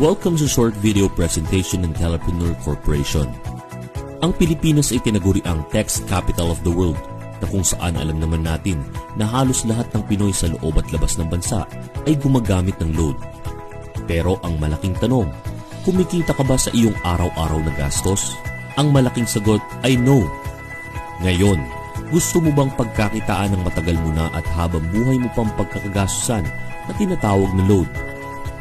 Welcome sa short video presentation ng Telepreneur Corporation. Ang Pilipinas ay tinaguri ang Text Capital of the World na kung saan alam naman natin na halos lahat ng Pinoy sa loob at labas ng bansa ay gumagamit ng load. Pero ang malaking tanong, kumikita ka ba sa iyong araw-araw na gastos? Ang malaking sagot ay no. Ngayon, gusto mo bang pagkakitaan ng matagal mo na at habang buhay mo pang pagkakagastusan na tinatawag na load?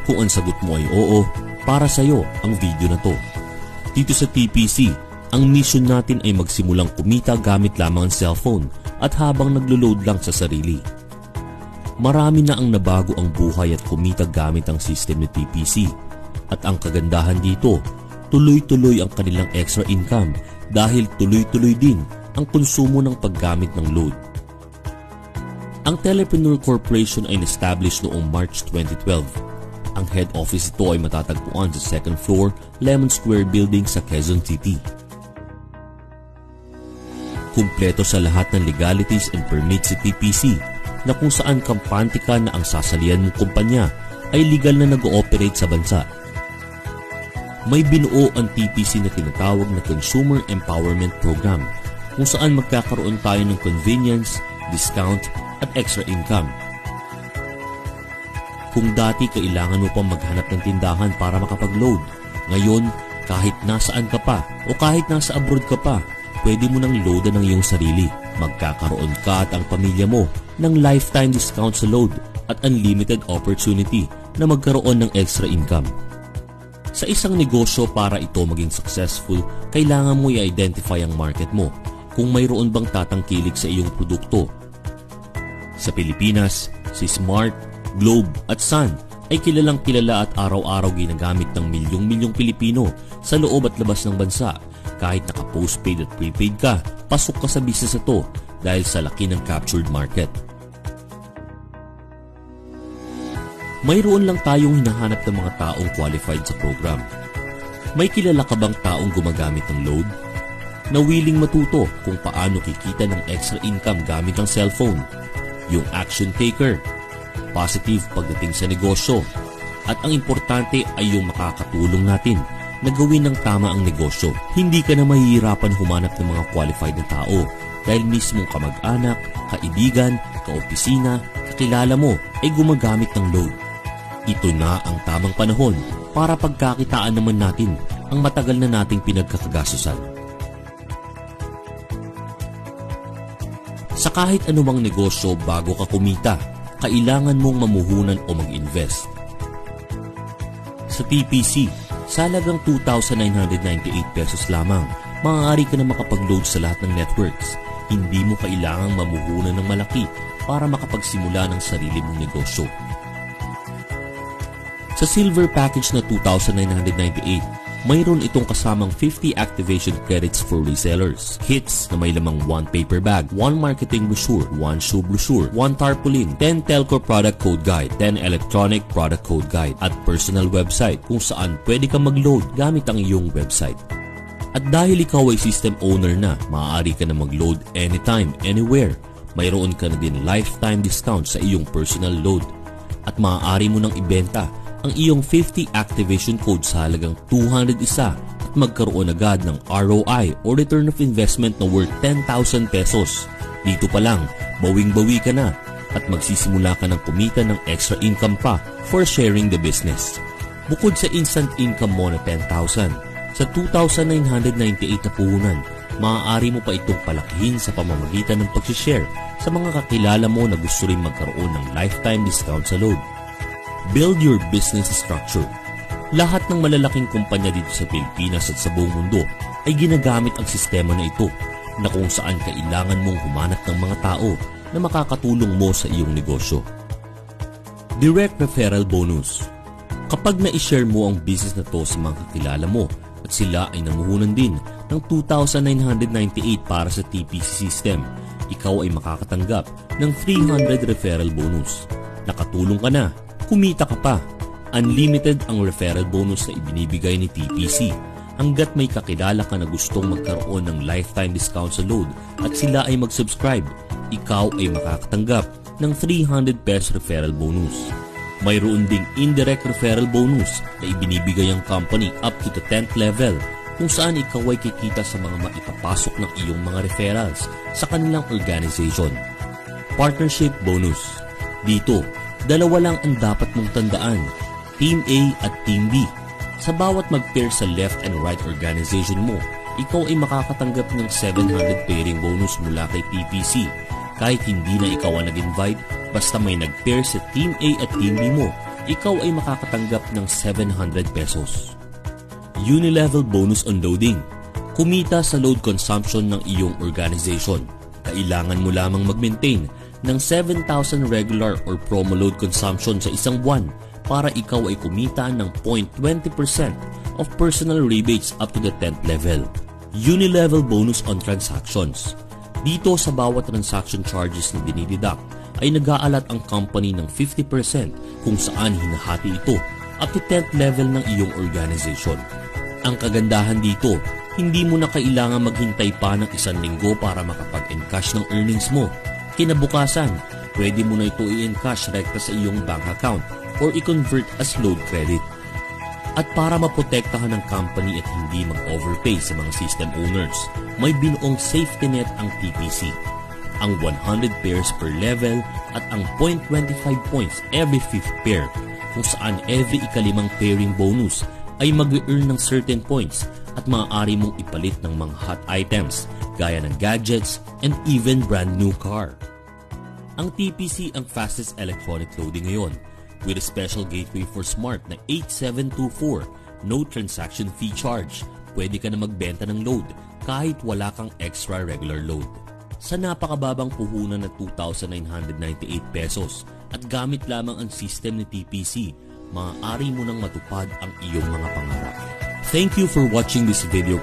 Kung ang sagot mo ay oo, para sa iyo ang video na to. Dito sa TPC, ang mission natin ay magsimulang kumita gamit lamang ang cellphone at habang naglo-load lang sa sarili. Marami na ang nabago ang buhay at kumita gamit ang system ni TPC. At ang kagandahan dito, tuloy-tuloy ang kanilang extra income dahil tuloy-tuloy din ang konsumo ng paggamit ng load. Ang Telepreneur Corporation ay na-establish noong March 2012. Ang head office ito ay matatagpuan sa 2nd floor, Lemon Square Building sa Quezon City. Kumpleto sa lahat ng legalities and permits si TPC na kung saan kampante ka na ang sasalihan mong kumpanya ay legal na nag-ooperate sa bansa. May binuo ang TPC na tinatawag na Consumer Empowerment Program kung saan magkakaroon tayo ng convenience, discount at extra income. Kung dati kailangan mo pang maghanap ng tindahan para makapag-load, ngayon kahit nasaan ka pa o kahit nasa abroad ka pa, pwede mo nang loadan ng iyong sarili. Magkakaroon ka at ang pamilya mo ng lifetime discount sa load at unlimited opportunity na magkaroon ng extra income. Sa isang negosyo para ito maging successful, kailangan mo i-identify ang market mo kung mayroon bang tatangkilik sa iyong produkto. Sa Pilipinas, si Smart, Globe at Sun ay kilalang kilala at araw-araw ginagamit ng milyong-milyong Pilipino sa loob at labas ng bansa. Kahit naka-postpaid at prepaid ka, pasok ka sa business ito dahil sa laki ng captured market. Mayroon lang tayong hinahanap ng mga taong qualified sa program. May kilala ka bang taong gumagamit ng load? Na willing matuto kung paano kikita ng extra income gamit ang cellphone? Yung action taker, positive pagdating sa negosyo, at ang importante ay yung makakatulong natin na gawin ng tama ang negosyo. Hindi ka na mahihirapan humanap ng mga qualified na tao dahil mismong kamag-anak, kaibigan, kaopisina, kakilala mo ay gumagamit ng load. Ito na ang tamang panahon para pagkakitaan naman natin ang matagal na nating pinagkakagastusan. Sa kahit anumang negosyo bago ka kumita, kailangan mong mamuhunan o mag-invest. Sa TPC, sa halagang 2,998 pesos lamang, maaari ka na makapag-load sa lahat ng networks. Hindi mo kailangang mamuhunan ng malaki para makapagsimula ng sarili mong negosyo. Sa silver package na 2,998, mayroon itong kasamang 50 activation credits for resellers, kits na may lamang 1 paper bag, 1 marketing brochure, 1 shoe brochure, 1 tarpaulin, 10 telco product code guide, 10 electronic product code guide, at personal website kung saan pwede kang mag-load gamit ang iyong website. At dahil ikaw ay system owner na, maaari ka na mag-load anytime, anywhere. Mayroon ka na din lifetime discount sa iyong personal load. At maaari mo nang ibenta ang iyong 50 activation code sa halagang 201 at magkaroon agad ng ROI o return of investment na worth 10,000 pesos. Dito pa lang, bawing-bawi ka na at magsisimula ka ng kumita ng extra income pa for sharing the business. Bukod sa instant income mo na 10,000, sa 2,998 na puhunan, maaari mo pa itong palakihin sa pamamagitan ng pag-share sa mga kakilala mo na gusto rin magkaroon ng lifetime discount sa load. Build your business structure. Lahat ng malalaking kumpanya dito sa Pilipinas at sa buong mundo ay ginagamit ang sistema na ito na kung saan kailangan mong humanap ng mga tao na makakatulong mo sa iyong negosyo. Direct referral bonus. Kapag na-share mo ang business na to sa mga kakilala mo at sila ay namuhunan din ng 2,998 para sa TPC system, ikaw ay makakatanggap ng 300 referral bonus. Nakatulong ka na, kumita ka pa. Unlimited ang referral bonus na ibinibigay ni TPC hanggat may kakilala ka na gustong magkaroon ng lifetime discount sa load at sila ay mag-subscribe. Ikaw ay makakatanggap ng 300 pesos referral bonus. Mayroon ding indirect referral bonus na ibinibigay ang company up to the 10th level kung saan ikaw ay kikita sa mga maipapasok ng iyong mga referrals sa kanilang organization. Partnership bonus. Dito, dalawa lang ang dapat mong tandaan, Team A at Team B. Sa bawat mag-pair sa left and right organization mo, ikaw ay makakatanggap ng 700 pairing bonus mula kay TPC. Kahit hindi na ikaw ang nag-invite, basta may nag-pair sa Team A at Team B mo, ikaw ay makakatanggap ng 700 pesos. Unilevel bonus on loading. Kumita sa load consumption ng iyong organization. Kailangan mo lamang mag-maintain ng 7,000 regular or promo load consumption sa isang buwan para ikaw ay kumita ng 0.20% of personal rebates up to the 10th level. Unilevel bonus on transactions. Dito sa bawat transaction charges na dinideduct ay nag-aalat ang company ng 50% kung saan hinahati ito up to 10th level ng iyong organization. Ang kagandahan dito, hindi mo na kailangan maghintay pa ng 1 linggo para makapag-encash ng earnings mo. Kinabukasan, pwede mo na ito i-encash rekta sa iyong bank account or i-convert as load credit. At para maprotektahan ng company at hindi mag-overpay sa mga system owners, may binuong safety net ang TPC. Ang 100 pairs per level at ang 0.25 points every 5th pair, kung saan every ikalimang pairing bonus ay mag-earn ng certain points at maaari mong ipalit ng mga hot items gaya ng gadgets and even brand new car. Ang TPC ang fastest electronic loading ngayon, with a special gateway for Smart na 8724, no transaction fee charge. Pwede ka na magbenta ng load kahit wala kang extra regular load. Sa napakababang puhunan na 2,998 pesos at gamit lamang ang system ni TPC, maaari mo nang matupad ang iyong mga pangarap. Thank you for watching this video.